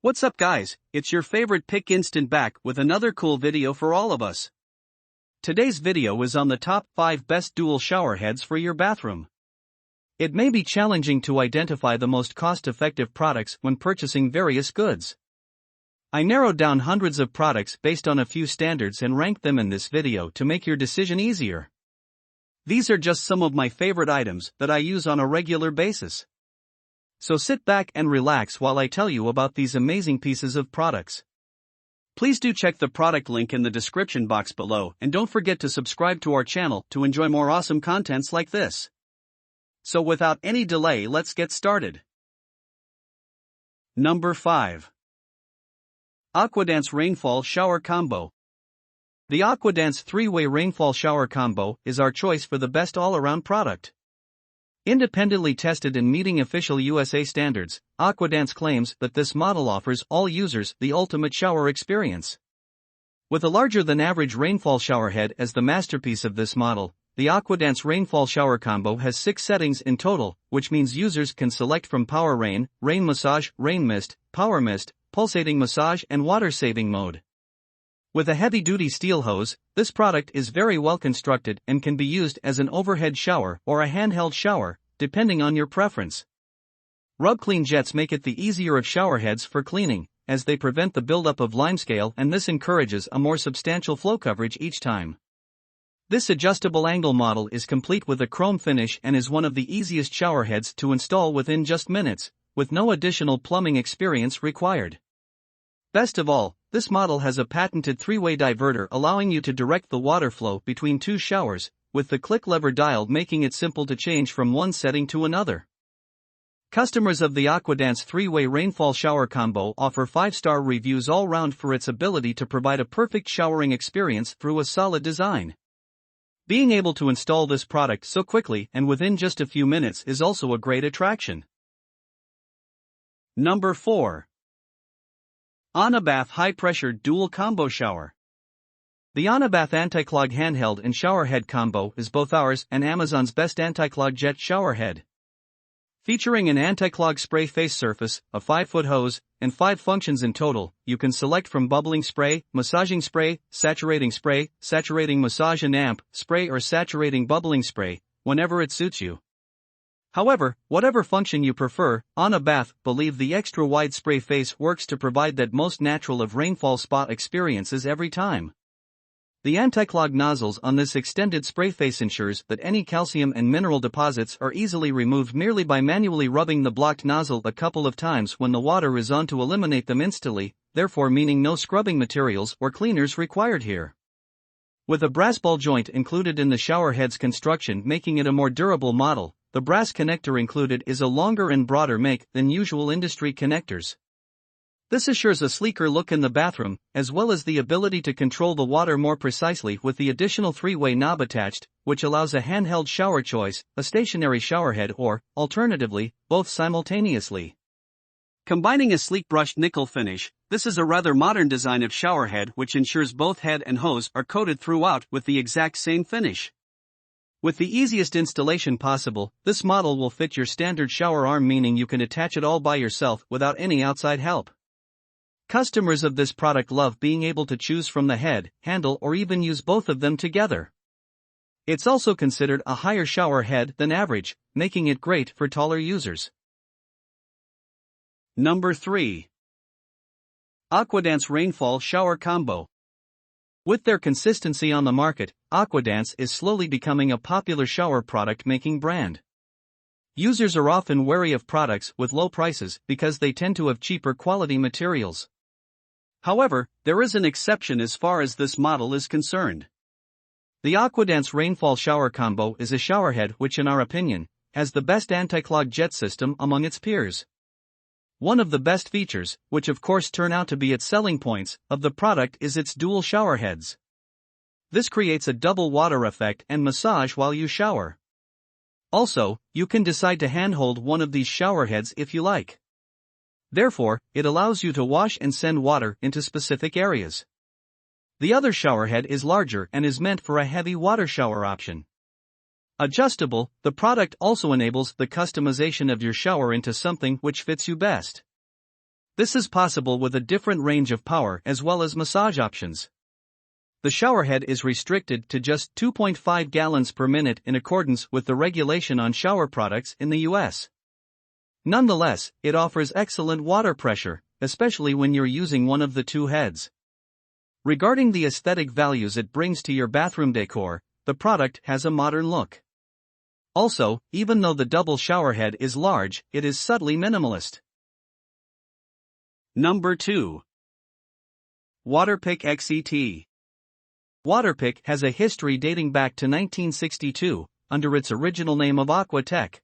What's up guys, it's your favorite Pick Instant back with another cool video for all of us. Today's video is on the top 5 best dual shower heads for your bathroom. It may be challenging to identify the most cost-effective products when purchasing various goods. I narrowed down hundreds of products based on a few standards and ranked them in this video to make your decision easier. These are just some of my favorite items that I use on a regular basis. So sit back and relax while I tell you about these amazing pieces of products. Please do check the product link in the description box below and don't forget to subscribe to our channel to enjoy more awesome contents like this. So without any delay, let's get started. Number 5. AquaDance Rainfall Shower Combo. The AquaDance 3-way Rainfall Shower Combo is our choice for the best all-around product. Independently tested and meeting official USA standards, AquaDance claims that this model offers all users the ultimate shower experience. With a larger-than-average rainfall shower head as the masterpiece of this model, the AquaDance Rainfall Shower Combo has 6 settings in total, which means users can select from Power Rain, Rain Massage, Rain Mist, Power Mist, Pulsating Massage and Water-Saving Mode. With a heavy-duty steel hose, this product is very well constructed and can be used as an overhead shower or a handheld shower, depending on your preference. Rub-clean jets make it the easier of shower heads for cleaning, as they prevent the buildup of limescale, and this encourages a more substantial flow coverage each time. This adjustable angle model is complete with a chrome finish and is one of the easiest shower heads to install within just minutes, with no additional plumbing experience required. Best of all, this model has a patented 3-way diverter allowing you to direct the water flow between 2 showers, with the click lever dial making it simple to change from one setting to another. Customers of the AquaDance 3-way Rainfall Shower Combo offer 5-star reviews all round for its ability to provide a perfect showering experience through a solid design. Being able to install this product so quickly and within just a few minutes is also a great attraction. Number 4. AquaBath High Pressure Dual Combo Shower. The AquaBath Anti-Clog Handheld and Shower Head Combo is both ours and Amazon's best anti-clog jet shower head. Featuring an anti-clog spray face surface, a 5-foot hose, and 5 functions in total, you can select from bubbling spray, massaging spray, saturating massage and amp spray or saturating bubbling spray, whenever it suits you. However, whatever function you prefer, AquaBath believe the extra wide spray face works to provide that most natural of rainfall spot experiences every time. The anti-clog nozzles on this extended spray face ensures that any calcium and mineral deposits are easily removed merely by manually rubbing the blocked nozzle a couple of times when the water is on to eliminate them instantly, therefore meaning no scrubbing materials or cleaners required here. With a brass ball joint included in the shower head's construction making it a more durable model, the brass connector included is a longer and broader make than usual industry connectors. This assures a sleeker look in the bathroom, as well as the ability to control the water more precisely with the additional 3-way knob attached, which allows a handheld shower choice, a stationary shower head or, alternatively, both simultaneously. Combining a sleek brushed nickel finish, this is a rather modern design of shower head which ensures both head and hose are coated throughout with the exact same finish. With the easiest installation possible, this model will fit your standard shower arm, meaning you can attach it all by yourself without any outside help. Customers of this product love being able to choose from the head, handle or even use both of them together. It's also considered a higher shower head than average, making it great for taller users. Number 3. AquaDance Rainfall Shower Combo. With their consistency on the market, AquaDance is slowly becoming a popular shower product making brand. Users are often wary of products with low prices because they tend to have cheaper quality materials. However, there is an exception as far as this model is concerned. The AquaDance Rainfall Shower Combo is a shower head which, in our opinion, has the best anti-clog jet system among its peers. One of the best features, which of course turn out to be its selling points, of the product is its dual shower heads. This creates a double water effect and massage while you shower. Also, you can decide to handhold one of these shower heads if you like. Therefore, it allows you to wash and send water into specific areas. The other shower head is larger and is meant for a heavy water shower option. Adjustable, the product also enables the customization of your shower into something which fits you best. This is possible with a different range of power as well as massage options. The showerhead is restricted to just 2.5 gallons per minute in accordance with the regulation on shower products in the US. Nonetheless, it offers excellent water pressure, especially when you're using one of the two heads. Regarding the aesthetic values it brings to your bathroom decor, the product has a modern look. Also, even though the double showerhead is large, it is subtly minimalist. Number 2. Waterpik XET. Waterpik has a history dating back to 1962, under its original name of AquaTech.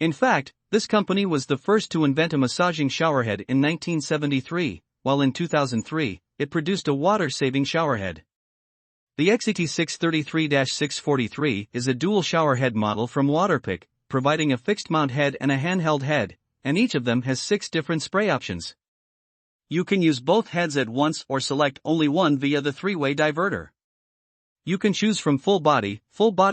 In fact, this company was the first to invent a massaging showerhead in 1973, while in 2003, it produced a water-saving showerhead. The XET 633-643 is a dual showerhead model from Waterpik, providing a fixed-mount head and a handheld head, and each of them has 6 different spray options. You can use both heads at once or select only one via the 3-way diverter. You can choose from full body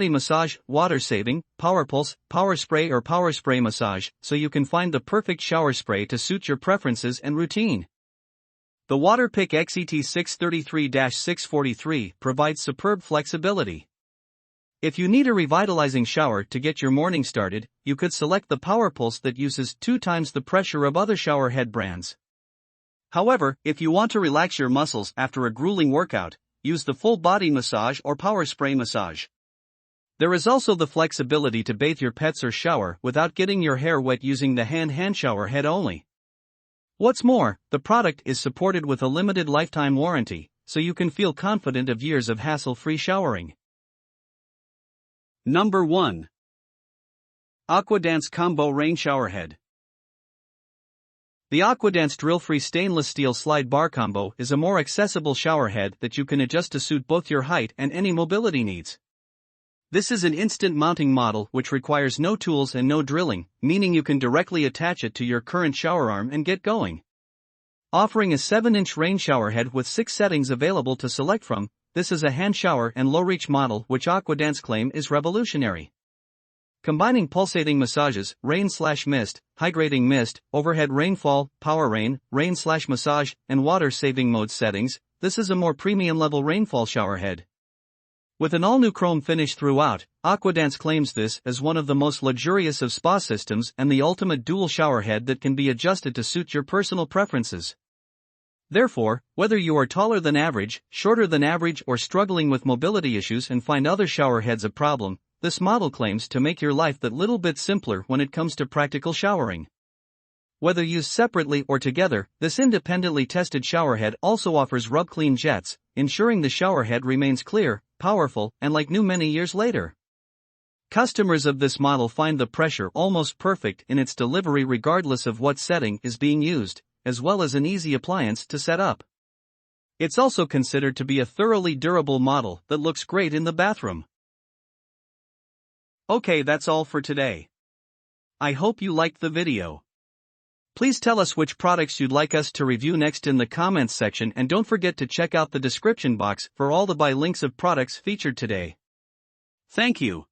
massage, water saving, power pulse, power spray or power spray massage, so you can find the perfect shower spray to suit your preferences and routine. The Waterpik XET 633-643 provides superb flexibility. If you need a revitalizing shower to get your morning started, you could select the power pulse that uses 2 times the pressure of other showerhead brands. However, if you want to relax your muscles after a grueling workout, use the full body massage or power spray massage. There is also the flexibility to bathe your pets or shower without getting your hair wet using the hand shower head only. What's more, the product is supported with a limited lifetime warranty, so you can feel confident of years of hassle-free showering. Number 1. AquaDance Combo Rain Showerhead. The AquaDance drill-free stainless steel slide bar combo is a more accessible showerhead that you can adjust to suit both your height and any mobility needs. This is an instant mounting model which requires no tools and no drilling, meaning you can directly attach it to your current shower arm and get going. Offering a 7-inch rain showerhead with 6 settings available to select from, this is a hand shower and low-reach model which AquaDance claim is revolutionary. Combining pulsating massages, rain/mist, hydrating mist, overhead rainfall, power rain, rain/massage, and water-saving mode settings, this is a more premium-level rainfall showerhead. With an all-new chrome finish throughout, AquaDance claims this as one of the most luxurious of spa systems and the ultimate dual showerhead that can be adjusted to suit your personal preferences. Therefore, whether you are taller than average, shorter than average, or struggling with mobility issues and find other showerheads a problem, this model claims to make your life that little bit simpler when it comes to practical showering. Whether used separately or together, this independently tested showerhead also offers rub-clean jets, ensuring the showerhead remains clear, powerful, and like new many years later. Customers of this model find the pressure almost perfect in its delivery regardless of what setting is being used, as well as an easy appliance to set up. It's also considered to be a thoroughly durable model that looks great in the bathroom. Okay, that's all for today. I hope you liked the video. Please tell us which products you'd like us to review next in the comments section, and don't forget to check out the description box for all the buy links of products featured today. Thank you.